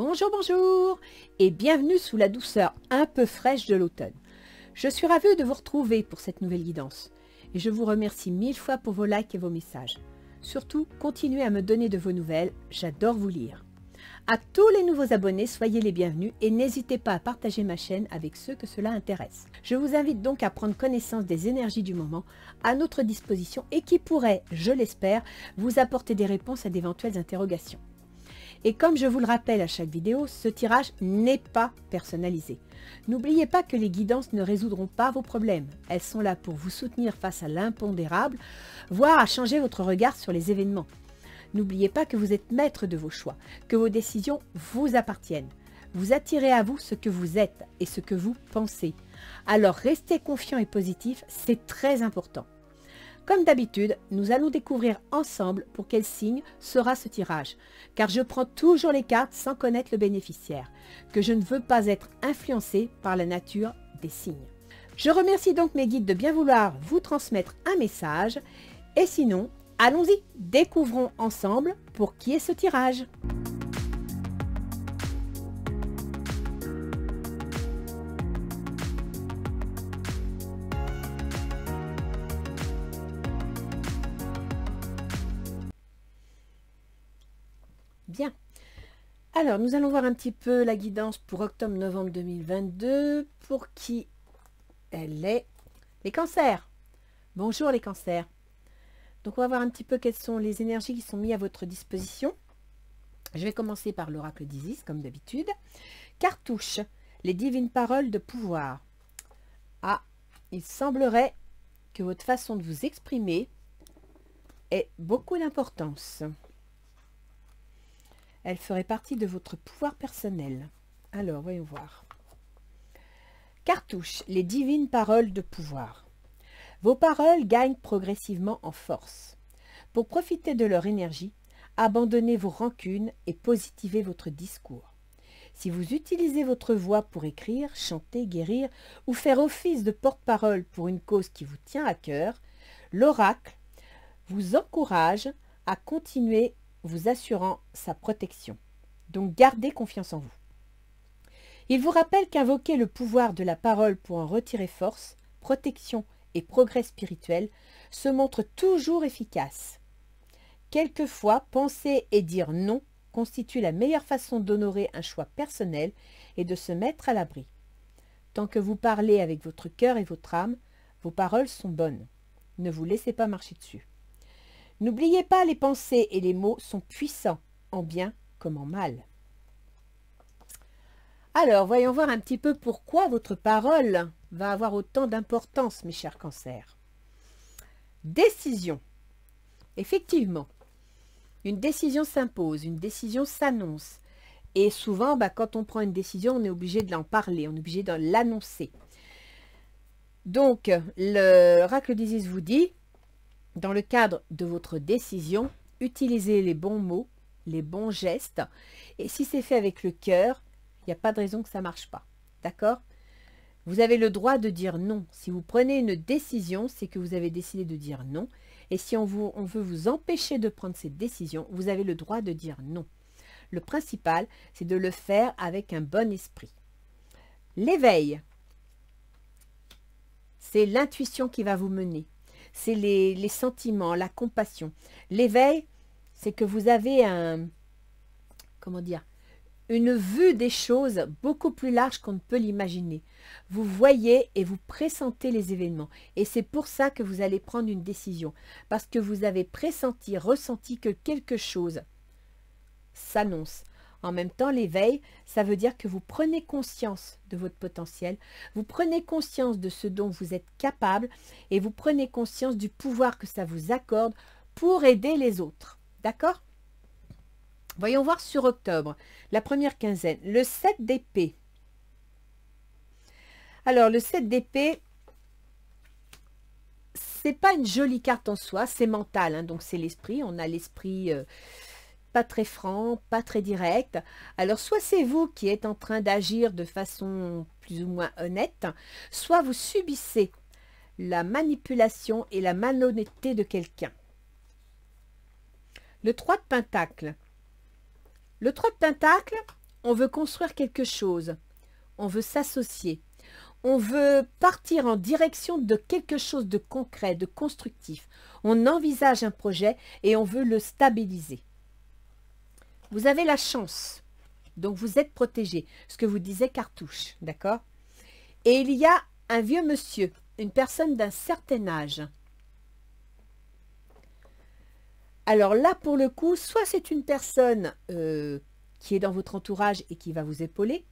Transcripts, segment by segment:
Bonjour, bonjour et bienvenue sous la douceur un peu fraîche de l'automne. Je suis ravie de vous retrouver pour cette nouvelle guidance et je vous remercie 1000 fois pour vos likes et vos messages. Surtout, continuez à me donner de vos nouvelles, j'adore vous lire. À tous les nouveaux abonnés, soyez les bienvenus et n'hésitez pas à partager ma chaîne avec ceux que cela intéresse. Je vous invite donc à prendre connaissance des énergies du moment à notre disposition et qui pourraient, je l'espère, vous apporter des réponses à d'éventuelles interrogations. Et comme je vous le rappelle à chaque vidéo, ce tirage n'est pas personnalisé. N'oubliez pas que les guidances ne résoudront pas vos problèmes. Elles sont là pour vous soutenir face à l'impondérable, voire à changer votre regard sur les événements. N'oubliez pas que vous êtes maître de vos choix, que vos décisions vous appartiennent. Vous attirez à vous ce que vous êtes et ce que vous pensez. Alors restez confiant et positif, c'est très important. Comme d'habitude, nous allons découvrir ensemble pour quel signe sera ce tirage, car je prends toujours les cartes sans connaître le bénéficiaire, que je ne veux pas être influencé par la nature des signes. Je remercie donc mes guides de bien vouloir vous transmettre un message, et sinon, allons-y, découvrons ensemble pour qui est ce tirage. Bien. Alors, nous allons voir un petit peu la guidance pour octobre-novembre 2022. Pour qui elle est? Les cancers. Bonjour les cancers. Donc, on va voir un petit peu quelles sont les énergies qui sont mises à votre disposition. Je vais commencer par l'oracle d'Isis, comme d'habitude. Cartouche, les divines paroles de pouvoir. Ah, il semblerait que votre façon de vous exprimer ait beaucoup d'importance. Elle ferait partie de votre pouvoir personnel. Alors, voyons voir. Cartouche, les divines paroles de pouvoir. Vos paroles gagnent progressivement en force. Pour profiter de leur énergie, abandonnez vos rancunes et positivez votre discours. Si vous utilisez votre voix pour écrire, chanter, guérir ou faire office de porte-parole pour une cause qui vous tient à cœur, l'oracle vous encourage à continuer vous assurant sa protection. Donc gardez confiance en vous. Il vous rappelle qu'invoquer le pouvoir de la parole pour en retirer force, protection et progrès spirituel se montre toujours efficace. Quelquefois, penser et dire non constitue la meilleure façon d'honorer un choix personnel et de se mettre à l'abri. Tant que vous parlez avec votre cœur et votre âme, vos paroles sont bonnes. Ne vous laissez pas marcher dessus. N'oubliez pas, les pensées et les mots sont puissants, en bien comme en mal. Alors, voyons voir un petit peu pourquoi votre parole va avoir autant d'importance, mes chers cancers. Décision. Effectivement, une décision s'impose, une décision s'annonce. Et souvent, quand on prend une décision, on est obligé de l'en parler, on est obligé de l'annoncer. Donc, l'oracle d'Isis vous dit, dans le cadre de votre décision, utilisez les bons mots, les bons gestes. Et si c'est fait avec le cœur, il n'y a pas de raison que ça ne marche pas. D'accord? Vous avez le droit de dire non. Si vous prenez une décision, c'est que vous avez décidé de dire non. Et si on veut vous empêcher de prendre cette décision, vous avez le droit de dire non. Le principal, c'est de le faire avec un bon esprit. L'éveil, c'est l'intuition qui va vous mener. C'est les sentiments, la compassion. L'éveil, c'est que vous avez une vue des choses beaucoup plus large qu'on ne peut l'imaginer. Vous voyez et vous pressentez les événements. Et c'est pour ça que vous allez prendre une décision. Parce que vous avez pressenti, ressenti que quelque chose s'annonce. En même temps, l'éveil, ça veut dire que vous prenez conscience de votre potentiel, vous prenez conscience de ce dont vous êtes capable et vous prenez conscience du pouvoir que ça vous accorde pour aider les autres. D'accord? Voyons voir sur octobre, la première quinzaine, le 7 d'épée. Alors, le 7 d'épée, c'est pas une jolie carte en soi, c'est mental, hein, donc c'est l'esprit. On a l'esprit pas très franc, pas très direct. Alors, soit c'est vous qui êtes en train d'agir de façon plus ou moins honnête, soit vous subissez la manipulation et la malhonnêteté de quelqu'un. Le 3 de Pentacle. Le 3 de Pentacle, on veut construire quelque chose, on veut s'associer, on veut partir en direction de quelque chose de concret, de constructif. On envisage un projet et on veut le stabiliser. Vous avez la chance, donc vous êtes protégé, ce que vous disait Cartouche, d'accord? Et il y a un vieux monsieur, une personne d'un certain âge. Alors là, pour le coup, soit c'est une personne qui est dans votre entourage et qui va vous épauler,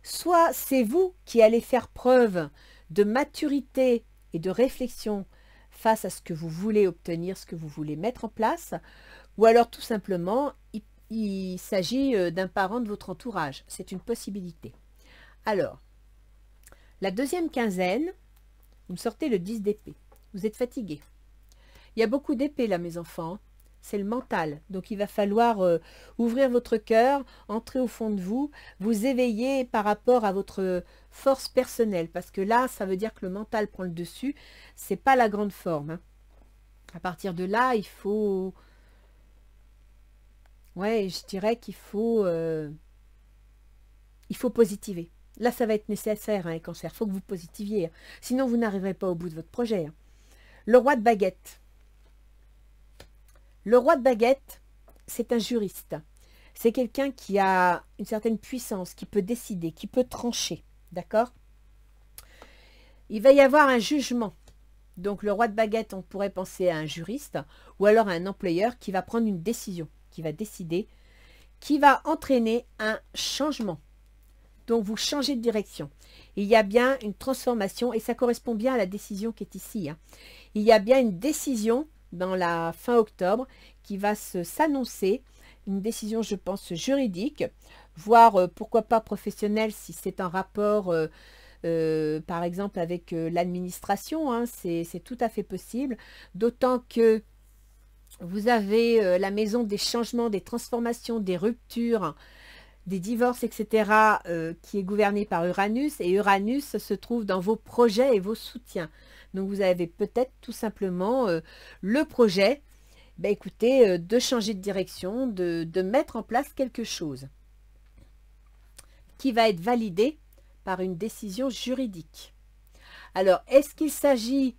soit c'est vous qui allez faire preuve de maturité et de réflexion face à ce que vous voulez obtenir, ce que vous voulez mettre en place, ou alors tout simplement, il s'agit d'un parent de votre entourage. C'est une possibilité. Alors, la deuxième quinzaine, vous me sortez le 10 d'épée. Vous êtes fatigué. Il y a beaucoup d'épées là, mes enfants. C'est le mental. Donc, il va falloir ouvrir votre cœur, entrer au fond de vous, vous éveiller par rapport à votre force personnelle. Parce que là, ça veut dire que le mental prend le dessus. C'est pas la grande forme. Hein. À partir de là, il faut... Ouais, je dirais qu'il faut... il faut positiver. Là, ça va être nécessaire, hein, les cancers. Il faut que vous positiviez. Hein. Sinon, vous n'arriverez pas au bout de votre projet. Hein. Le roi de baguette. Le roi de baguette, c'est un juriste. C'est quelqu'un qui a une certaine puissance, qui peut décider, qui peut trancher. D'accord? Il va y avoir un jugement. Donc, le roi de baguette, on pourrait penser à un juriste ou alors à un employeur qui va prendre une décision, qui va décider, qui va entraîner un changement. Donc, vous changez de direction. Il y a bien une transformation et ça correspond bien à la décision qui est ici. Hein. Il y a bien une décision dans la fin octobre qui va s'annoncer, une décision je pense juridique, voire pourquoi pas professionnelle si c'est en rapport par exemple avec l'administration, hein, c'est tout à fait possible, d'autant que vous avez la maison des changements, des transformations, des ruptures, des divorces, etc., qui est gouvernée par Uranus, et Uranus se trouve dans vos projets et vos soutiens. Donc, vous avez peut-être tout simplement le projet, ben, écoutez, de changer de direction, de mettre en place quelque chose qui va être validé par une décision juridique. Alors, est-ce qu'il s'agit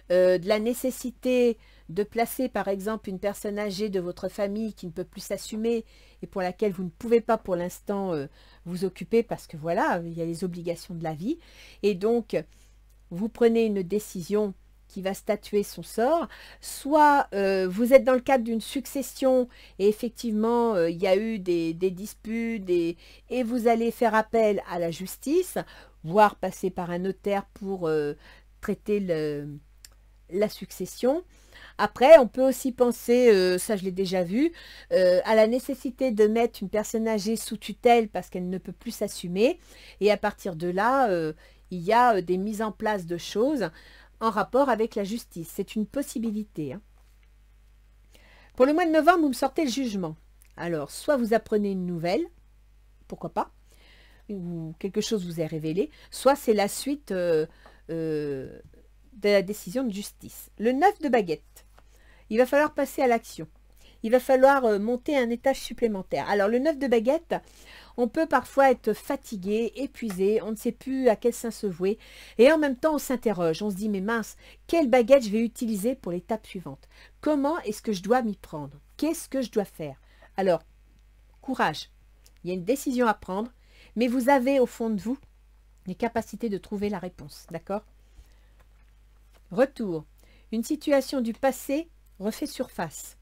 de la nécessité de placer, par exemple, une personne âgée de votre famille qui ne peut plus s'assumer et pour laquelle vous ne pouvez pas pour l'instant vous occuper parce que voilà, il y a les obligations de la vie. Et donc, vous prenez une décision qui va statuer son sort, soit vous êtes dans le cadre d'une succession et effectivement il y a eu des disputes et vous allez faire appel à la justice, voire passer par un notaire pour traiter la succession. Après, on peut aussi penser, ça je l'ai déjà vu, à la nécessité de mettre une personne âgée sous tutelle parce qu'elle ne peut plus s'assumer. Et à partir de là, il y a des mises en place de choses en rapport avec la justice. C'est une possibilité. Hein. Pour le mois de novembre, vous me sortez le jugement. Alors, soit vous apprenez une nouvelle, pourquoi pas, ou quelque chose vous est révélé, soit c'est la suite de la décision de justice. Le 9 de baguette. Il va falloir passer à l'action. Il va falloir monter un étage supplémentaire. Alors, le 9 de baguette, on peut parfois être fatigué, épuisé, on ne sait plus à quel sein se vouer. Et en même temps, on s'interroge. On se dit, mais mince, quelle baguette je vais utiliser pour l'étape suivante? Comment est-ce que je dois m'y prendre? Qu'est-ce que je dois faire? Alors, courage. Il y a une décision à prendre, mais vous avez au fond de vous les capacités de trouver la réponse. D'accord? Retour. Une situation du passé refait surface.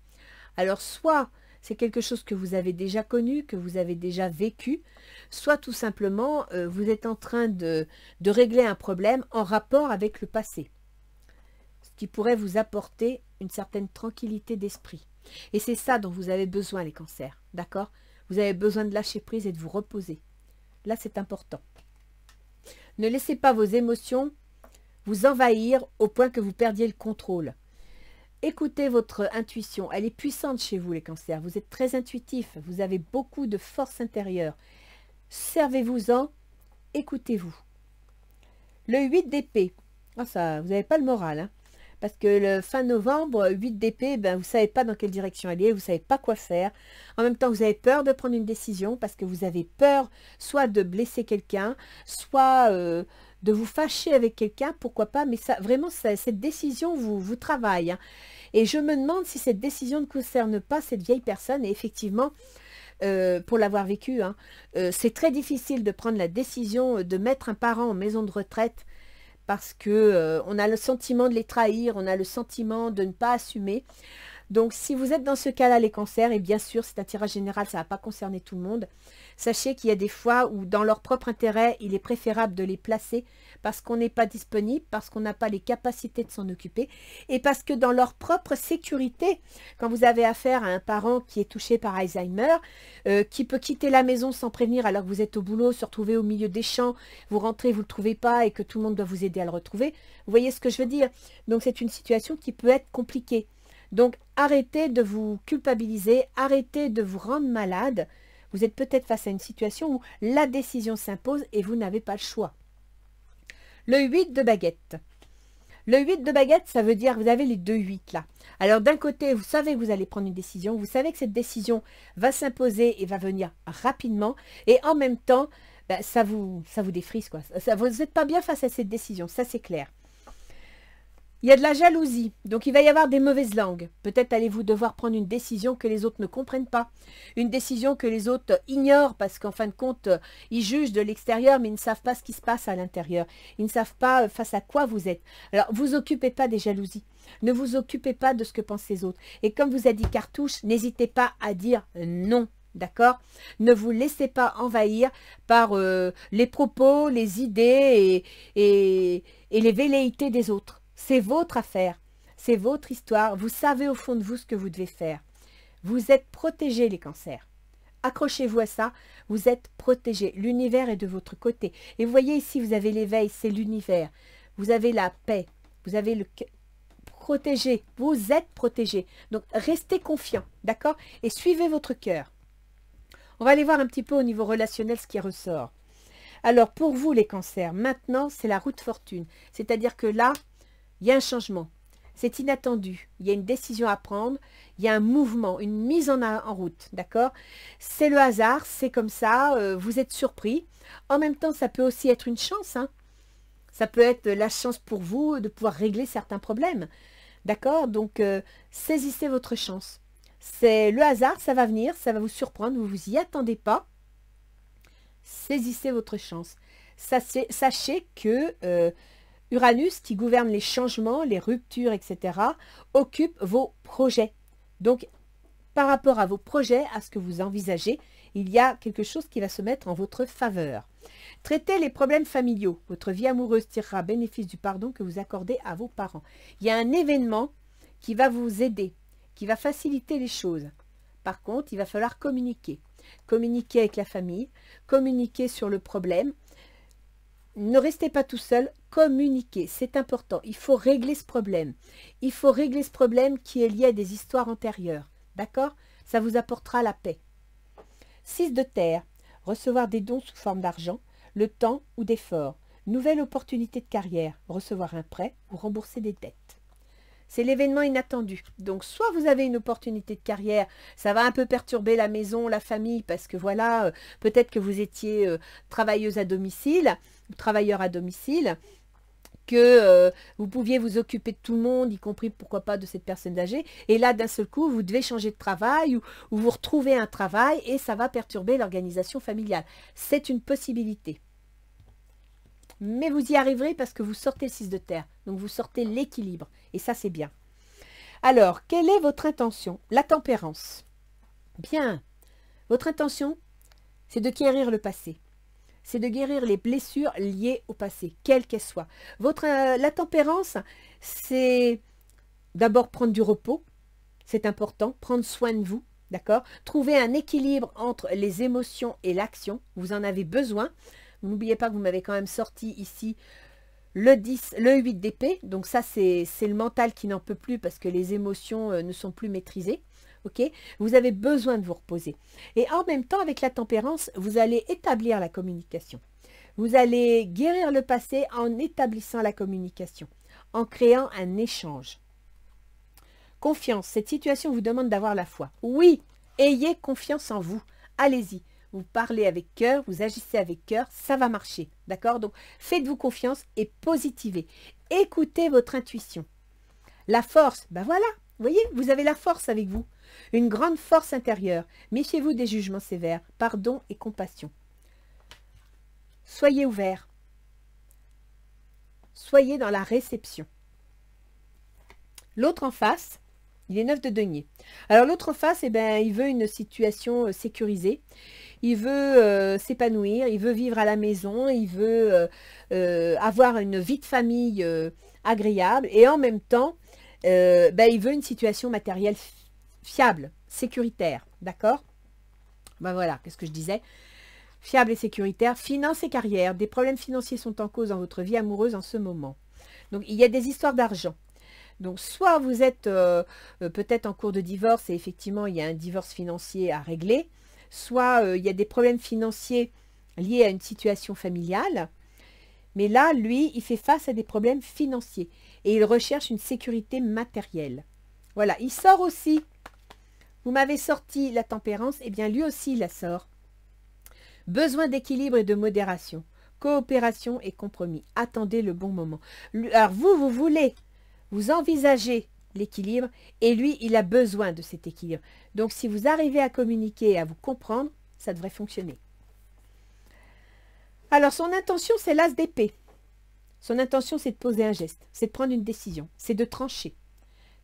Alors, soit c'est quelque chose que vous avez déjà connu, que vous avez déjà vécu, soit tout simplement, vous êtes en train de régler un problème en rapport avec le passé. Ce qui pourrait vous apporter une certaine tranquillité d'esprit. Et c'est ça dont vous avez besoin, les cancers. D'accord? Vous avez besoin de lâcher prise et de vous reposer. Là, c'est important. Ne laissez pas vos émotions vous envahir au point que vous perdiez le contrôle. Écoutez votre intuition, elle est puissante chez vous les cancers, vous êtes très intuitifs, vous avez beaucoup de force intérieure. Servez-vous-en, écoutez-vous. Le 8 d'épée, oh ça, vous n'avez pas le moral. Hein. Parce que le fin novembre, 8 d'épée, ben, vous ne savez pas dans quelle direction aller, vous ne savez pas quoi faire. En même temps, vous avez peur de prendre une décision parce que vous avez peur soit de blesser quelqu'un, soit de vous fâcher avec quelqu'un, pourquoi pas. Mais ça, vraiment, cette décision vous travaille, hein. Et je me demande si cette décision ne concerne pas cette vieille personne. Et effectivement, pour l'avoir vécu, hein, c'est très difficile de prendre la décision de mettre un parent en maison de retraite parce que on a le sentiment de les trahir, on a le sentiment de ne pas assumer. Donc, si vous êtes dans ce cas-là, les cancers, et bien sûr, c'est un tirage général, ça ne va pas concerner tout le monde, sachez qu'il y a des fois où, dans leur propre intérêt, il est préférable de les placer parce qu'on n'est pas disponible, parce qu'on n'a pas les capacités de s'en occuper, et parce que dans leur propre sécurité, quand vous avez affaire à un parent qui est touché par Alzheimer, qui peut quitter la maison sans prévenir alors que vous êtes au boulot, se retrouver au milieu des champs, vous rentrez, vous ne le trouvez pas, et que tout le monde doit vous aider à le retrouver, vous voyez ce que je veux dire? Donc, c'est une situation qui peut être compliquée. Donc, arrêtez de vous culpabiliser, arrêtez de vous rendre malade. Vous êtes peut-être face à une situation où la décision s'impose et vous n'avez pas le choix. Le 8 de baguette. Le 8 de baguette, ça veut dire que vous avez les deux 8 là. Alors, d'un côté, vous savez que vous allez prendre une décision, vous savez que cette décision va s'imposer et va venir rapidement. Et en même temps, ben, ça vous défrise, quoi. Vous n'êtes pas bien face à cette décision, ça c'est clair. Il y a de la jalousie, donc il va y avoir des mauvaises langues. Peut-être allez-vous devoir prendre une décision que les autres ne comprennent pas. Une décision que les autres ignorent parce qu'en fin de compte, ils jugent de l'extérieur, mais ils ne savent pas ce qui se passe à l'intérieur. Ils ne savent pas face à quoi vous êtes. Alors, vous occupez pas des jalousies. Ne vous occupez pas de ce que pensent les autres. Et comme vous a dit Cartouche, n'hésitez pas à dire non. D'accord? Ne vous laissez pas envahir par les propos, les idées et les velléités des autres. C'est votre affaire, c'est votre histoire. Vous savez au fond de vous ce que vous devez faire. Vous êtes protégés, les cancers. Accrochez-vous à ça, vous êtes protégés. L'univers est de votre côté. Et vous voyez ici, vous avez l'éveil, c'est l'univers. Vous avez la paix, vous avez le protégé, vous êtes protégés. Donc, restez confiants, d'accord? Et suivez votre cœur. On va aller voir un petit peu au niveau relationnel ce qui ressort. Alors, pour vous, les cancers, maintenant, c'est la roue de fortune. C'est-à-dire que là, il y a un changement, c'est inattendu, il y a une décision à prendre, il y a un mouvement, une mise en route, d'accord? C'est le hasard, c'est comme ça, vous êtes surpris. En même temps, ça peut aussi être une chance, hein. Ça peut être la chance pour vous de pouvoir régler certains problèmes, d'accord? Donc, saisissez votre chance. C'est le hasard, ça va venir, ça va vous surprendre, vous ne vous y attendez pas. Saisissez votre chance. Sachez que Uranus, qui gouverne les changements, les ruptures, etc., occupe vos projets. Donc, par rapport à vos projets, à ce que vous envisagez, il y a quelque chose qui va se mettre en votre faveur. Traitez les problèmes familiaux. Votre vie amoureuse tirera bénéfice du pardon que vous accordez à vos parents. Il y a un événement qui va vous aider, qui va faciliter les choses. Par contre, il va falloir communiquer. Communiquer avec la famille, communiquer sur le problème. Ne restez pas tout seul, communiquez, c'est important. Il faut régler ce problème. Il faut régler ce problème qui est lié à des histoires antérieures. D'accord? Ça vous apportera la paix. 6 de terre, recevoir des dons sous forme d'argent, le temps ou d'effort. Nouvelle opportunité de carrière, recevoir un prêt ou rembourser des dettes. C'est l'événement inattendu. Donc, soit vous avez une opportunité de carrière, ça va un peu perturber la maison, la famille, parce que voilà, peut-être que vous étiez travailleuse à domicile, ou travailleur à domicile, que vous pouviez vous occuper de tout le monde, y compris, pourquoi pas, de cette personne âgée. Et là, d'un seul coup, vous devez changer de travail ou vous retrouvez un travail et ça va perturber l'organisation familiale. C'est une possibilité. Mais vous y arriverez parce que vous sortez le 6 de terre. Donc, vous sortez l'équilibre. Et ça, c'est bien. Alors, quelle est votre intention? La tempérance. Bien. Votre intention, c'est de guérir le passé. C'est de guérir les blessures liées au passé, quelles qu'elles soient. La tempérance, c'est d'abord prendre du repos. C'est important. Prendre soin de vous. D'accord? Trouver un équilibre entre les émotions et l'action. Vous en avez besoin. N'oubliez pas que vous m'avez quand même sorti ici le 10, le 8 d'épée. Donc ça, c'est le mental qui n'en peut plus parce que les émotions ne sont plus maîtrisées. Ok? Vous avez besoin de vous reposer. Et en même temps, avec la tempérance, vous allez établir la communication. Vous allez guérir le passé en établissant la communication. en créant un échange. Confiance. Cette situation vous demande d'avoir la foi. Oui, ayez confiance en vous. Allez-y. Vous parlez avec cœur, vous agissez avec cœur, ça va marcher. D'accord? Donc, faites-vous confiance et positivez. Écoutez votre intuition. La force, ben voilà, vous voyez, vous avez la force avec vous. Une grande force intérieure. Méfiez-vous des jugements sévères. Pardon et compassion. Soyez ouverts. Soyez dans la réception. L'autre en face, il est 9 de denier. Alors l'autre en face, eh ben, il veut une situation sécurisée. Il veut s'épanouir, il veut vivre à la maison, il veut avoir une vie de famille agréable. Et en même temps, ben, il veut une situation matérielle fiable, sécuritaire. D'accord? Ben voilà, qu'est-ce que je disais? Fiable et sécuritaire, finance et carrière. Des problèmes financiers sont en cause dans votre vie amoureuse en ce moment. Donc, il y a des histoires d'argent. Donc, soit vous êtes peut-être en cours de divorce et effectivement, il y a un divorce financier à régler. Soit il y a des problèmes financiers liés à une situation familiale. Mais là, lui, il fait face à des problèmes financiers. Et il recherche une sécurité matérielle. Voilà, il sort aussi. Vous m'avez sorti la tempérance, et bien lui aussi, il la sort. Besoin d'équilibre et de modération. Coopération et compromis. Attendez le bon moment. Alors vous voulez, vous envisagez l'équilibre et lui, il a besoin de cet équilibre. Donc si vous arrivez à communiquer et à vous comprendre, ça devrait fonctionner. Alors son intention, c'est l'as d'épée. Son intention, c'est de poser un geste, c'est de prendre une décision, c'est de trancher.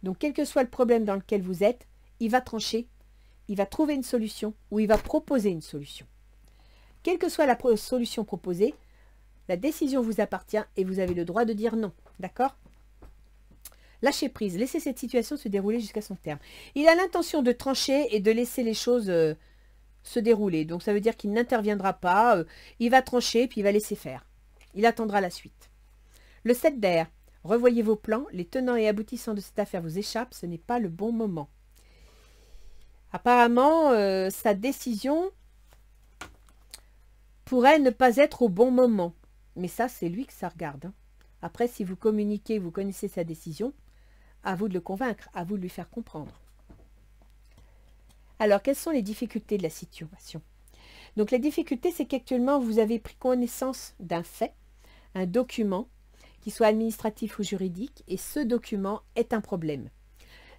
Donc quel que soit le problème dans lequel vous êtes, il va trancher, il va trouver une solution ou il va proposer une solution. Quelle que soit la solution proposée, la décision vous appartient et vous avez le droit de dire non. D'accord? Lâchez prise, laissez cette situation se dérouler jusqu'à son terme. Il a l'intention de trancher et de laisser les choses se dérouler. Donc ça veut dire qu'il n'interviendra pas, il va trancher puis il va laisser faire. Il attendra la suite. Le 7 d'air, revoyez vos plans, les tenants et aboutissants de cette affaire vous échappent, ce n'est pas le bon moment. Apparemment, sa décision pourrait ne pas être au bon moment. Mais ça, c'est lui que ça regarde. Hein. Après, si vous communiquez, vous connaissez sa décision, à vous de le convaincre, à vous de lui faire comprendre. Alors, quelles sont les difficultés de la situation? Donc, la difficulté, c'est qu'actuellement, vous avez pris connaissance d'un fait, un document, qui soit administratif ou juridique, et ce document est un problème.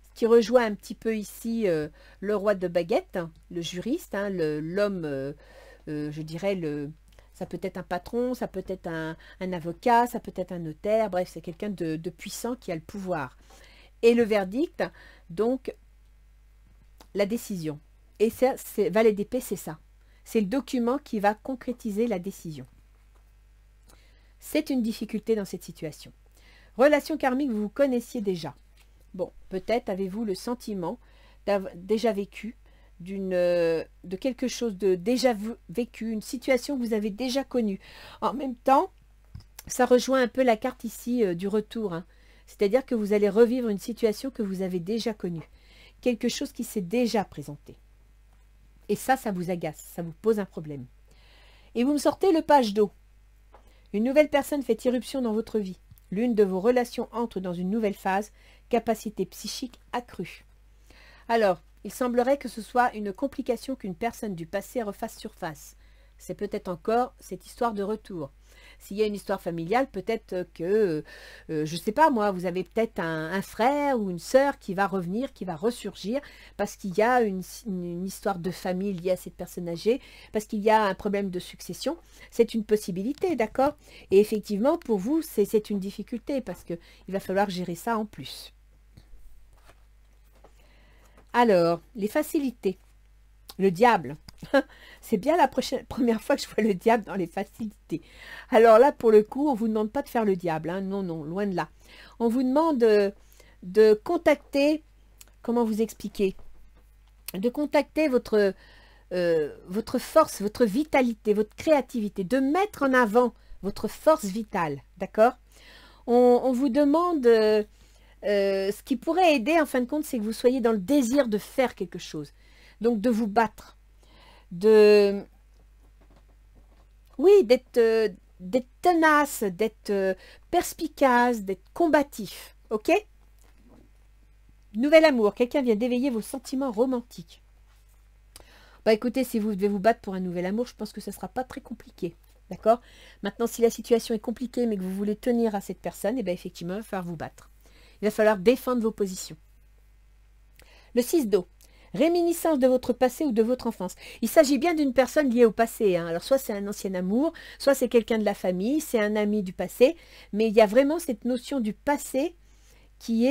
Ce qui rejoint un petit peu ici le roi de baguette, le juriste, hein, l'homme... je dirais, ça peut être un patron, ça peut être un avocat, ça peut être un notaire, bref, c'est quelqu'un de puissant qui a le pouvoir. Et le verdict, donc, la décision. Et ça, valet d'épée, c'est ça. C'est le document qui va concrétiser la décision. C'est une difficulté dans cette situation. Relation karmique, vous vous connaissiez déjà. Bon, peut-être avez-vous le sentiment d'avoir déjà vécu de quelque chose de déjà vécu, une situation que vous avez déjà connue. En même temps, ça rejoint un peu la carte ici du retour. Hein. C'est-à-dire que vous allez revivre une situation que vous avez déjà connue. Quelque chose qui s'est déjà présenté. Et ça vous agace, ça vous pose un problème. Et vous me sortez le page d'eau. Une nouvelle personne fait irruption dans votre vie. L'une de vos relations entre dans une nouvelle phase, capacité psychique accrue. Alors, il semblerait que ce soit une complication qu'une personne du passé refasse surface. C'est peut-être encore cette histoire de retour. S'il y a une histoire familiale, peut-être que, je ne sais pas moi, vous avez peut-être un frère ou une sœur qui va revenir, qui va ressurgir, parce qu'il y a une histoire de famille liée à cette personne âgée, parce qu'il y a un problème de succession. C'est une possibilité, d'accord? Et effectivement, pour vous, c'est une difficulté, parce qu'il va falloir gérer ça en plus. Alors, les facilités. Le diable. C'est bien la première fois que je vois le diable dans les facilités. Alors là, pour le coup, on ne vous demande pas de faire le diable. Hein. Non, non, loin de là. On vous demande de contacter, comment vous expliquer? De contacter votre force, votre vitalité, votre créativité, de mettre en avant votre force vitale. D'accord? On vous demande... ce qui pourrait aider, en fin de compte, c'est que vous soyez dans le désir de faire quelque chose. Donc, de vous battre. Oui, d'être tenace, d'être perspicace, d'être combatif. Ok? Nouvel amour. Quelqu'un vient d'éveiller vos sentiments romantiques. Bah écoutez, si vous devez vous battre pour un nouvel amour, je pense que ce ne sera pas très compliqué. D'accord? Maintenant, si la situation est compliquée, mais que vous voulez tenir à cette personne, et bien effectivement, il va falloir vous battre. Il va falloir défendre vos positions. Le 6 d'eau. Réminiscence de votre passé ou de votre enfance. Il s'agit bien d'une personne liée au passé. Hein. Alors, soit c'est un ancien amour, soit c'est quelqu'un de la famille, c'est un ami du passé. Mais il y a vraiment cette notion du passé qui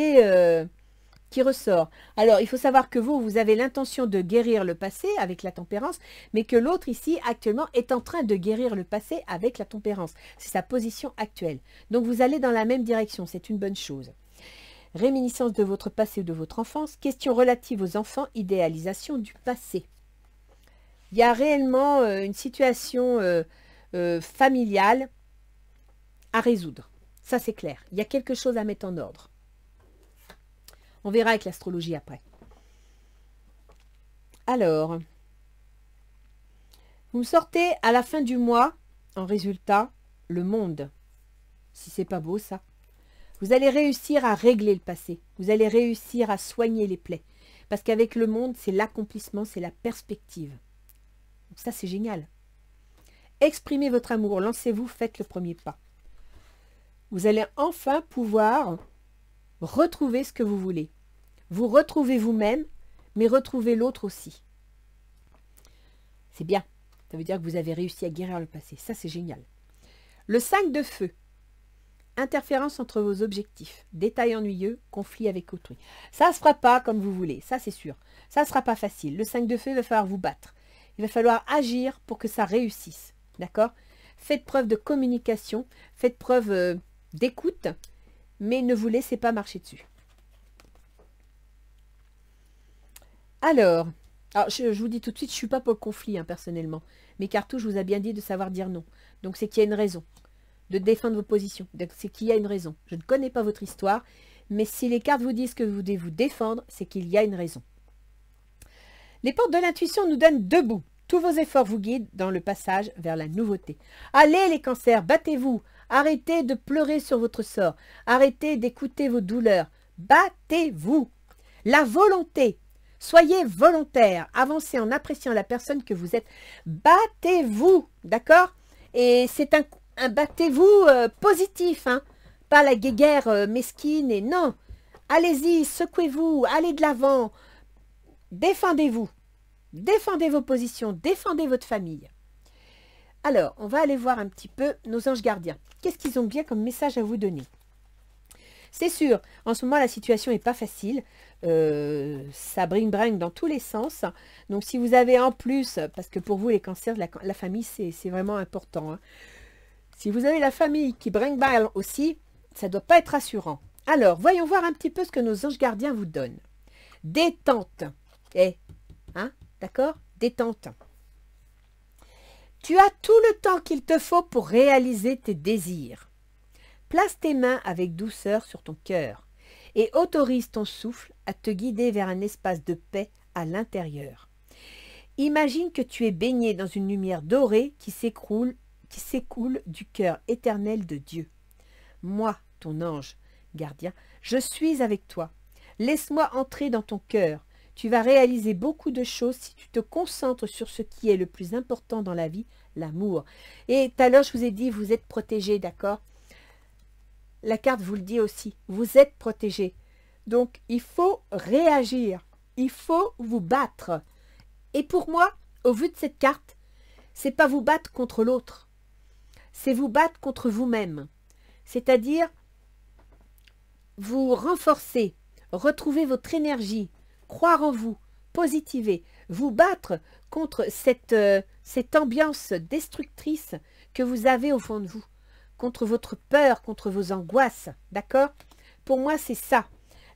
ressort. Alors, il faut savoir que vous avez l'intention de guérir le passé avec la tempérance, mais que l'autre ici, actuellement, est en train de guérir le passé avec la tempérance. C'est sa position actuelle. Donc, vous allez dans la même direction. C'est une bonne chose. Réminiscence de votre passé ou de votre enfance. Questions relatives aux enfants. Idéalisation du passé. Il y a réellement une situation familiale à résoudre. Ça, c'est clair. Il y a quelque chose à mettre en ordre. On verra avec l'astrologie après. Alors, vous me sortez à la fin du mois, en résultat, le monde. Si c'est pas beau, ça. Vous allez réussir à régler le passé. Vous allez réussir à soigner les plaies. Parce qu'avec le monde, c'est l'accomplissement, c'est la perspective. Donc ça, c'est génial. Exprimez votre amour. Lancez-vous, faites le premier pas. Vous allez enfin pouvoir retrouver ce que vous voulez. Vous retrouvez vous-même, mais retrouvez l'autre aussi. C'est bien. Ça veut dire que vous avez réussi à guérir le passé. Ça, c'est génial. Le 5 de feu. Interférence entre vos objectifs, détails ennuyeux, conflit avec autrui. Ça ne se fera pas comme vous voulez, ça c'est sûr. Ça ne sera pas facile. Le 5 de feu, il va falloir vous battre. Il va falloir agir pour que ça réussisse. D'accord? Faites preuve de communication, faites preuve d'écoute, mais ne vous laissez pas marcher dessus. Alors je vous dis tout de suite, je ne suis pas pour le conflit, hein, personnellement. Mes cartouches vous a bien dit de savoir dire non. Donc c'est qu'il y a une raison. De défendre vos positions. C'est qu'il y a une raison. Je ne connais pas votre histoire, mais si les cartes vous disent que vous devez vous défendre, c'est qu'il y a une raison. Les portes de l'intuition nous donnent debout. Tous vos efforts vous guident dans le passage vers la nouveauté. Allez les cancers, battez-vous. Arrêtez de pleurer sur votre sort. Arrêtez d'écouter vos douleurs. Battez-vous. La volonté. Soyez volontaire. Avancez en appréciant la personne que vous êtes. Battez-vous. D'accord? Et c'est un battez-vous positif, hein, pas la guéguerre mesquine, et non, allez-y, secouez-vous, allez de l'avant, défendez-vous, défendez vos positions, défendez votre famille. Alors, on va aller voir un petit peu nos anges gardiens. Qu'est-ce qu'ils ont bien comme message à vous donner? C'est sûr, en ce moment, la situation n'est pas facile. Ça bringue dans tous les sens. Donc, si vous avez en plus, parce que pour vous, les cancers, la famille, c'est vraiment important, hein. Si vous avez la famille qui brinque-balle aussi, ça ne doit pas être rassurant. Alors, voyons voir un petit peu ce que nos anges gardiens vous donnent. Détente. Hein, d'accord? Détente. Tu as tout le temps qu'il te faut pour réaliser tes désirs. Place tes mains avec douceur sur ton cœur et autorise ton souffle à te guider vers un espace de paix à l'intérieur. Imagine que tu es baigné dans une lumière dorée qui s'écoule du cœur éternel de Dieu. Moi, ton ange gardien, je suis avec toi. Laisse-moi entrer dans ton cœur. Tu vas réaliser beaucoup de choses si tu te concentres sur ce qui est le plus important dans la vie, l'amour. Et tout à l'heure, je vous ai dit, vous êtes protégés, d'accord? La carte vous le dit aussi, vous êtes protégés. Donc, il faut réagir. Il faut vous battre. Et pour moi, au vu de cette carte, c'est pas vous battre contre l'autre. C'est vous battre contre vous-même. C'est-à-dire, vous renforcer, retrouver votre énergie, croire en vous, positiver, vous battre contre cette ambiance destructrice que vous avez au fond de vous, contre votre peur, contre vos angoisses, d'accord? Pour moi, c'est ça.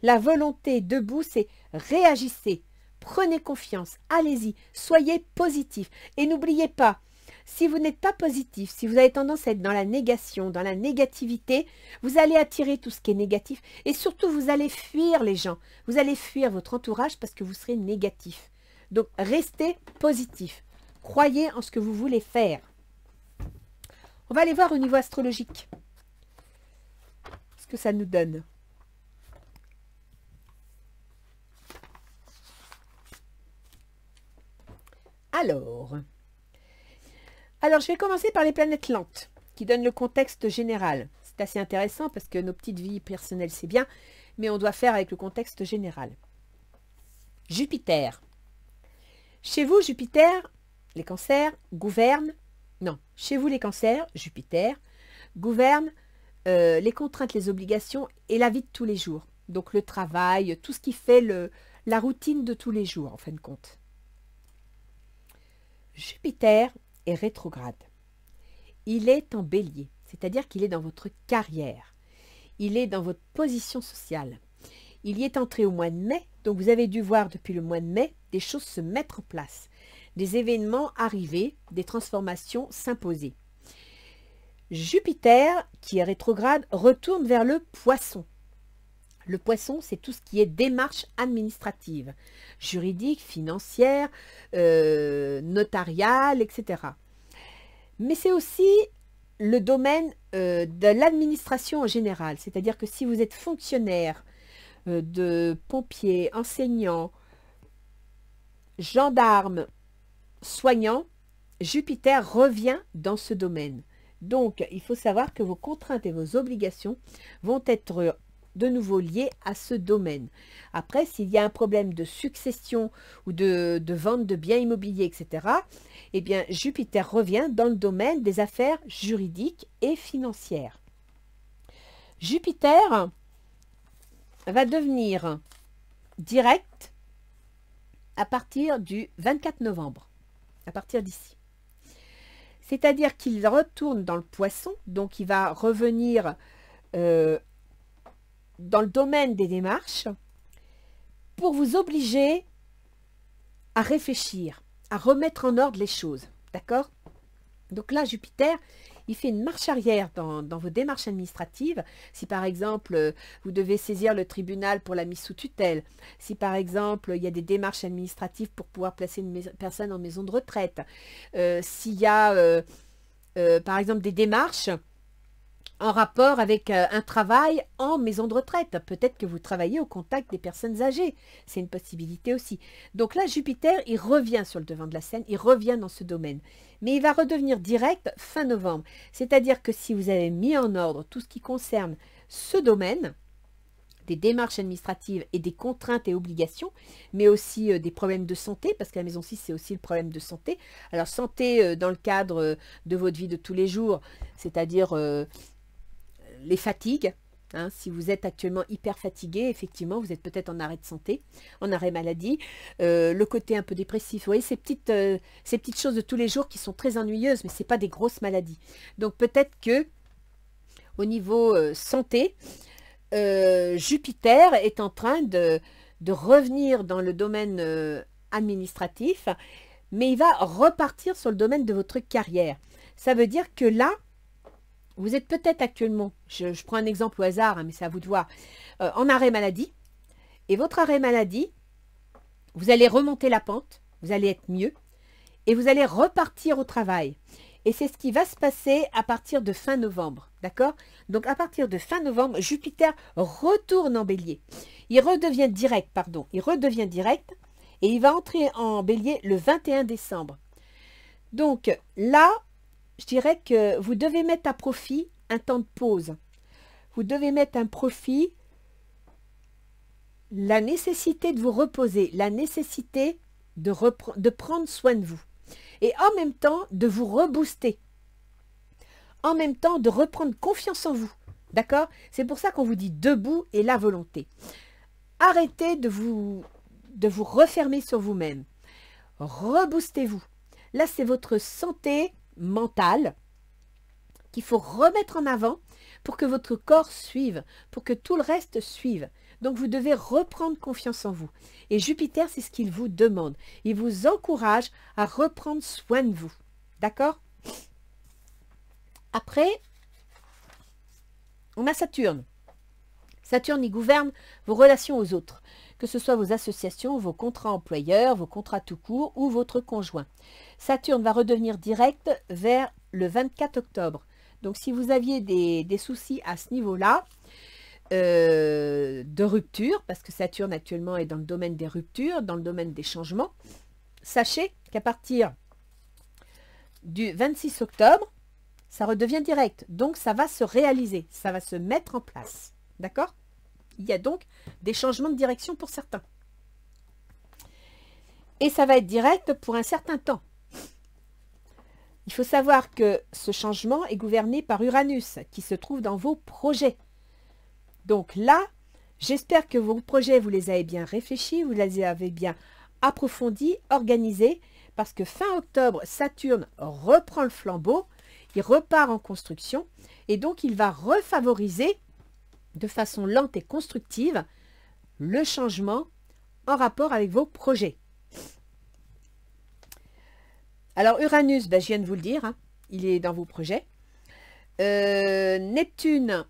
La volonté debout, c'est réagissez, prenez confiance, allez-y, soyez positif. Et n'oubliez pas, si vous n'êtes pas positif, si vous avez tendance à être dans la négation, dans la négativité, vous allez attirer tout ce qui est négatif et surtout vous allez fuir les gens. Vous allez fuir votre entourage parce que vous serez négatif. Donc restez positif. Croyez en ce que vous voulez faire. On va aller voir au niveau astrologique ce que ça nous donne. Alors, je vais commencer par les planètes lentes, qui donnent le contexte général. C'est assez intéressant parce que nos petites vies personnelles, c'est bien, mais on doit faire avec le contexte général. Jupiter. Chez vous, Jupiter, les cancers, gouverne, non, chez vous, les cancers, Jupiter, gouverne les contraintes, les obligations et la vie de tous les jours. Donc le travail, tout ce qui fait la routine de tous les jours, en fin de compte. Jupiter est rétrograde. Il est en bélier, c'est-à-dire qu'il est dans votre carrière. Il est dans votre position sociale. Il y est entré au mois de mai, donc vous avez dû voir depuis le mois de mai des choses se mettre en place, des événements arriver, des transformations s'imposer. Jupiter, qui est rétrograde, retourne vers le Poisson. Le Poisson, c'est tout ce qui est démarche administrative, juridique, financière, notariale, etc. Mais c'est aussi le domaine de l'administration en général, c'est-à-dire que si vous êtes fonctionnaire, de pompier, enseignant, gendarme, soignant, Jupiter revient dans ce domaine. Donc, il faut savoir que vos contraintes et vos obligations vont être de nouveau liées à ce domaine. Après, s'il y a un problème de succession ou de vente de biens immobiliers, etc., eh bien, Jupiter revient dans le domaine des affaires juridiques et financières. Jupiter va devenir direct à partir du 24 novembre, à partir d'ici. C'est-à-dire qu'il retourne dans le Poisson, donc il va revenir dans le domaine des démarches pour vous obliger à réfléchir, à remettre en ordre les choses, d'accord? Donc là, Jupiter, il fait une marche arrière dans vos démarches administratives. Si par exemple, vous devez saisir le tribunal pour la mise sous tutelle, si par exemple, il y a des démarches administratives pour pouvoir placer une personne en maison de retraite, s'il y a par exemple des démarches en rapport avec un travail en maison de retraite. Peut-être que vous travaillez au contact des personnes âgées. C'est une possibilité aussi. Donc là, Jupiter, il revient sur le devant de la scène, il revient dans ce domaine. Mais il va redevenir direct fin novembre. C'est-à-dire que si vous avez mis en ordre tout ce qui concerne ce domaine, des démarches administratives et des contraintes et obligations, mais aussi des problèmes de santé, parce que la maison 6, c'est aussi le problème de santé. Alors, santé dans le cadre de votre vie de tous les jours, c'est-à-dire les fatigues. Hein, si vous êtes actuellement hyper fatigué, effectivement, vous êtes peut-être en arrêt de santé, en arrêt maladie. Le côté un peu dépressif, vous voyez, ces petites choses de tous les jours qui sont très ennuyeuses, mais ce n'est pas des grosses maladies. Donc, peut-être que au niveau santé, Jupiter est en train de revenir dans le domaine administratif, mais il va repartir sur le domaine de votre carrière. Ça veut dire que là, vous êtes peut-être actuellement, je prends un exemple au hasard, hein, mais c'est à vous de voir, en arrêt maladie. Et votre arrêt maladie, vous allez remonter la pente, vous allez être mieux, et vous allez repartir au travail. Et c'est ce qui va se passer à partir de fin novembre, d'accord? Donc à partir de fin novembre, Jupiter retourne en bélier. Il redevient direct, et il va entrer en bélier le 21 décembre. Donc là, je dirais que vous devez mettre à profit un temps de pause. Vous devez mettre à profit la nécessité de vous reposer, la nécessité de prendre soin de vous. Et en même temps, de vous rebooster. En même temps, de reprendre confiance en vous. D'accord? C'est pour ça qu'on vous dit debout et la volonté. Arrêtez de vous refermer sur vous-même. Reboostez-vous. Là, c'est votre santé mentale qu'il faut remettre en avant pour que votre corps suive, pour que tout le reste suive. Donc, vous devez reprendre confiance en vous. Et Jupiter, c'est ce qu'il vous demande. Il vous encourage à reprendre soin de vous. D'accord? Après, on a Saturne. Saturne, il gouverne vos relations aux autres, que ce soit vos associations, vos contrats employeurs, vos contrats tout court ou votre conjoint. Saturne va redevenir direct vers le 24 octobre. Donc, si vous aviez des soucis à ce niveau-là, de rupture, parce que Saturne actuellement est dans le domaine des ruptures, dans le domaine des changements, sachez qu'à partir du 26 octobre, ça redevient direct. Donc, ça va se réaliser, ça va se mettre en place. D'accord? Il y a donc des changements de direction pour certains. Et ça va être direct pour un certain temps. Il faut savoir que ce changement est gouverné par Uranus, qui se trouve dans vos projets. Donc là, j'espère que vos projets, vous les avez bien réfléchis, vous les avez bien approfondis, organisés, parce que fin octobre, Saturne reprend le flambeau, il repart en construction, et donc il va refavoriser de façon lente et constructive le changement en rapport avec vos projets. Alors Uranus, ben, je viens de vous le dire, hein, il est dans vos projets. Neptune,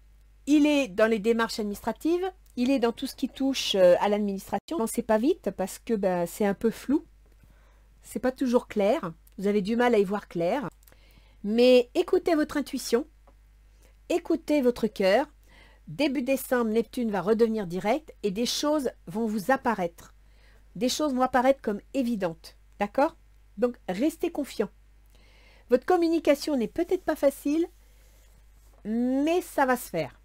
il est dans les démarches administratives, il est dans tout ce qui touche à l'administration. N'avancez pas vite parce que ben, c'est un peu flou, c'est pas toujours clair, vous avez du mal à y voir clair. Mais écoutez votre intuition, écoutez votre cœur. Début décembre, Neptune va redevenir direct et des choses vont vous apparaître. Des choses vont apparaître comme évidentes, d'accord? Donc, restez confiant. Votre communication n'est peut-être pas facile, mais ça va se faire.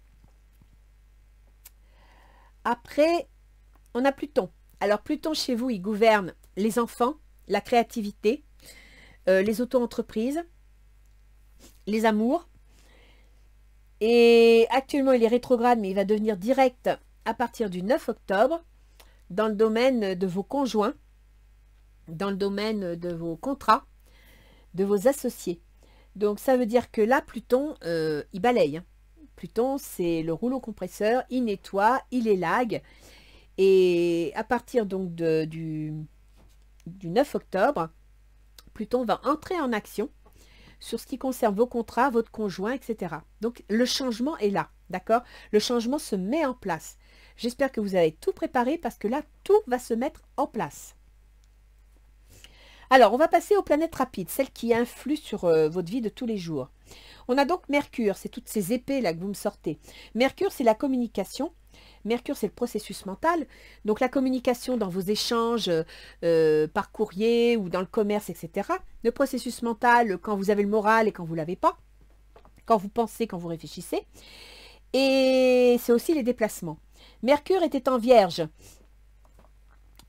Après, on a Pluton. Alors, Pluton, chez vous, il gouverne les enfants, la créativité, les auto-entreprises, les amours. Et actuellement, il est rétrograde, mais il va devenir direct à partir du 9 octobre dans le domaine de vos conjoints, dans le domaine de vos contrats, de vos associés. Donc, ça veut dire que là, Pluton, il balaye. Hein. Pluton, c'est le rouleau compresseur, il nettoie, il élague. Et à partir donc du 9 octobre, Pluton va entrer en action sur ce qui concerne vos contrats, votre conjoint, etc. Donc, le changement est là, d'accord? Le changement se met en place. J'espère que vous avez tout préparé parce que là, tout va se mettre en place. Alors, on va passer aux planètes rapides, celles qui influent sur votre vie de tous les jours. On a donc Mercure, c'est toutes ces épées là que vous me sortez. Mercure, c'est la communication. Mercure, c'est le processus mental. Donc, la communication dans vos échanges par courrier ou dans le commerce, etc. Le processus mental, quand vous avez le moral et quand vous ne l'avez pas. Quand vous pensez, quand vous réfléchissez. Et c'est aussi les déplacements. Mercure était en Vierge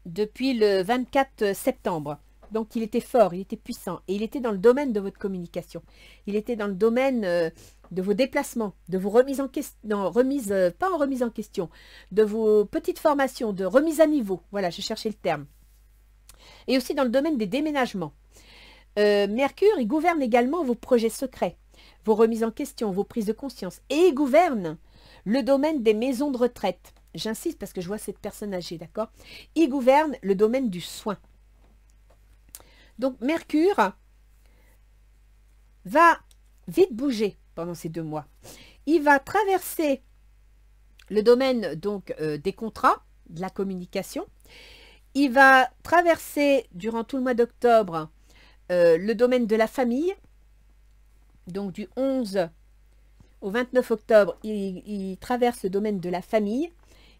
depuis le 24 septembre. Donc, il était fort, il était puissant. Et il était dans le domaine de votre communication. Il était dans le domaine de vos déplacements, de vos remises en question, pas en remise en question, de vos petites formations, de remise à niveau. Voilà, je cherchais le terme. Et aussi dans le domaine des déménagements. Mercure, il gouverne également vos projets secrets, vos remises en question, vos prises de conscience. Et il gouverne le domaine des maisons de retraite. J'insiste parce que je vois cette personne âgée, d'accord? Il gouverne le domaine du soin. Donc, Mercure va vite bouger pendant ces 2 mois. Il va traverser le domaine donc des contrats, de la communication. Il va traverser durant tout le mois d'octobre le domaine de la famille. Donc, du 11 au 29 octobre, il traverse le domaine de la famille,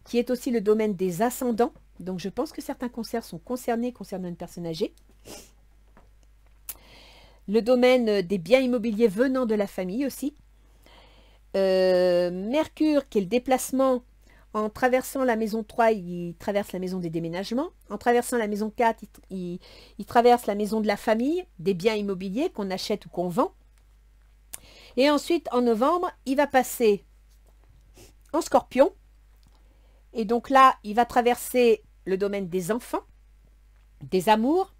qui est aussi le domaine des ascendants. Donc, je pense que certains concerts sont concernés concernant une personne âgée. Le domaine des biens immobiliers venant de la famille aussi. Mercure, qui est le déplacement, en traversant la maison 3, il traverse la maison des déménagements. En traversant la maison 4, il traverse la maison de la famille, des biens immobiliers qu'on achète ou qu'on vend. Et ensuite, en novembre, il va passer en Scorpion. Et donc là, il va traverser le domaine des enfants, des amours.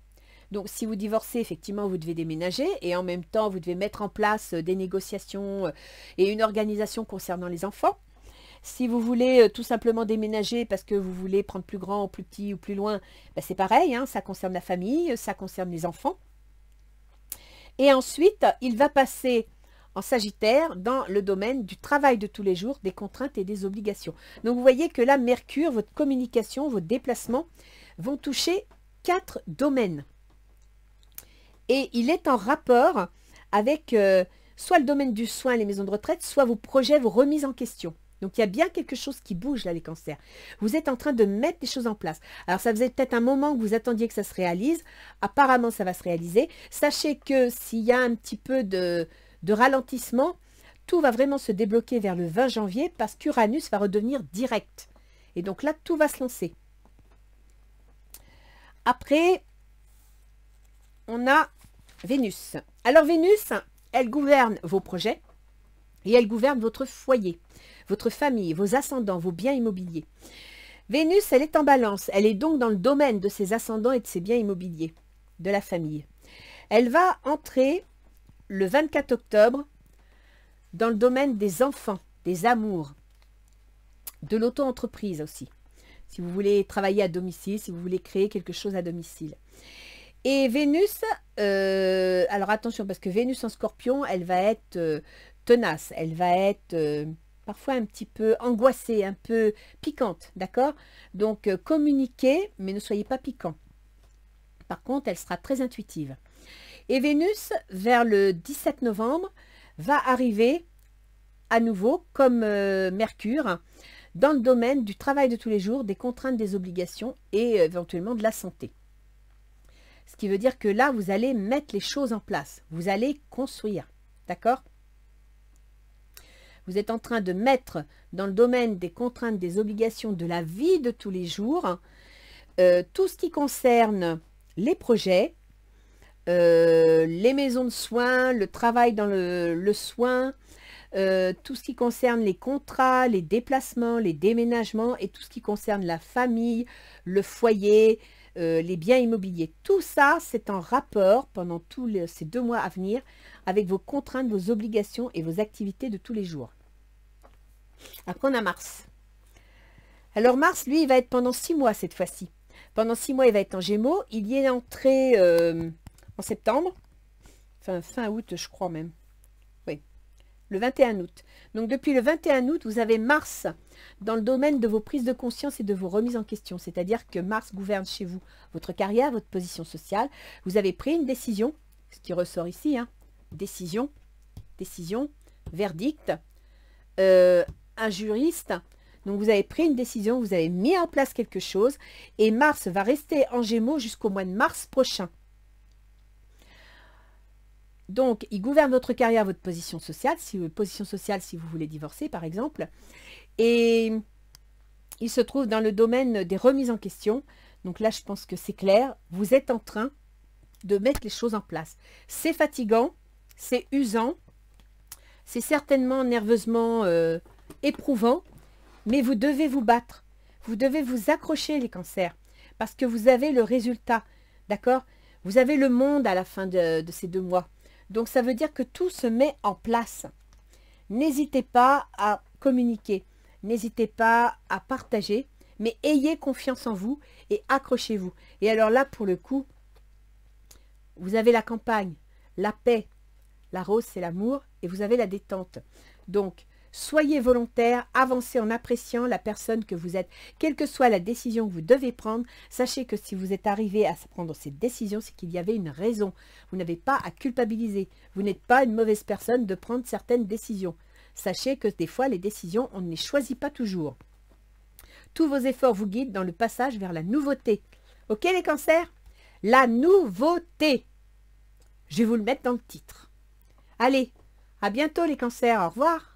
Donc, si vous divorcez, effectivement, vous devez déménager et en même temps, vous devez mettre en place des négociations et une organisation concernant les enfants. Si vous voulez tout simplement déménager parce que vous voulez prendre plus grand ou plus petit ou plus loin, ben c'est pareil, hein, ça concerne la famille, ça concerne les enfants. Et ensuite, il va passer en Sagittaire dans le domaine du travail de tous les jours, des contraintes et des obligations. Donc, vous voyez que là, Mercure, votre communication, vos déplacements vont toucher 4 domaines. Et il est en rapport avec soit le domaine du soin, les maisons de retraite, soit vos projets, vos remises en question. Donc, il y a bien quelque chose qui bouge là, les cancers. Vous êtes en train de mettre les choses en place. Alors, ça faisait peut-être un moment que vous attendiez que ça se réalise. Apparemment, ça va se réaliser. Sachez que s'il y a un petit peu de ralentissement, tout va vraiment se débloquer vers le 20 janvier parce qu'Uranus va redevenir direct. Et donc là, tout va se lancer. Après, on a Vénus. Alors, Vénus, elle gouverne vos projets et elle gouverne votre foyer, votre famille, vos ascendants, vos biens immobiliers. Vénus, elle est en balance. Elle est donc dans le domaine de ses ascendants et de ses biens immobiliers, de la famille. Elle va entrer le 24 octobre dans le domaine des enfants, des amours, de l'auto-entreprise aussi. Si vous voulez travailler à domicile, si vous voulez créer quelque chose à domicile. Et Vénus, alors attention, parce que Vénus en Scorpion, elle va être tenace, elle va être parfois un petit peu angoissée, un peu piquante, d'accord? Donc communiquez, mais ne soyez pas piquant. Par contre, elle sera très intuitive. Et Vénus, vers le 17 novembre, va arriver à nouveau, comme Mercure, dans le domaine du travail de tous les jours, des contraintes, des obligations et éventuellement de la santé. Ce qui veut dire que là, vous allez mettre les choses en place. Vous allez construire. D'accord? Vous êtes en train de mettre dans le domaine des contraintes, des obligations de la vie de tous les jours, tout ce qui concerne les projets, les maisons de soins, le travail dans le soin, tout ce qui concerne les contrats, les déplacements, les déménagements et tout ce qui concerne la famille, le foyer, les biens immobiliers. Tout ça, c'est en rapport pendant tous ces 2 mois à venir avec vos contraintes, vos obligations et vos activités de tous les jours. Après, on a Mars. Alors Mars, lui, il va être pendant 6 mois cette fois-ci. Pendant 6 mois, il va être en Gémeaux. Il y est entré en septembre, fin août, je crois même. Le 21 août. Donc, depuis le 21 août, vous avez Mars dans le domaine de vos prises de conscience et de vos remises en question. C'est-à-dire que Mars gouverne chez vous votre carrière, votre position sociale. Vous avez pris une décision, ce qui ressort ici, hein, décision, verdict, un juriste. Donc, vous avez pris une décision, vous avez mis en place quelque chose et Mars va rester en Gémeaux jusqu'au mois de mars prochain. Donc, il gouverne votre carrière, votre position sociale, si vous voulez divorcer, par exemple. Et il se trouve dans le domaine des remises en question. Donc là, je pense que c'est clair. Vous êtes en train de mettre les choses en place. C'est fatigant, c'est usant, c'est certainement nerveusement éprouvant, mais vous devez vous battre. Vous devez vous accrocher, les cancers, parce que vous avez le résultat, d'accord? Vous avez le monde à la fin de ces 2 mois. Donc, ça veut dire que tout se met en place. N'hésitez pas à communiquer. N'hésitez pas à partager. Mais ayez confiance en vous et accrochez-vous. Et alors là, pour le coup, vous avez la campagne, la paix. La rose, c'est l'amour. Et vous avez la détente. Donc, soyez volontaire, avancez en appréciant la personne que vous êtes. Quelle que soit la décision que vous devez prendre, sachez que si vous êtes arrivé à prendre cette décision, c'est qu'il y avait une raison. Vous n'avez pas à culpabiliser. Vous n'êtes pas une mauvaise personne de prendre certaines décisions. Sachez que des fois, les décisions, on ne les choisit pas toujours. Tous vos efforts vous guident dans le passage vers la nouveauté. Ok les cancers? La nouveauté. Je vais vous le mettre dans le titre. Allez, à bientôt les cancers. Au revoir.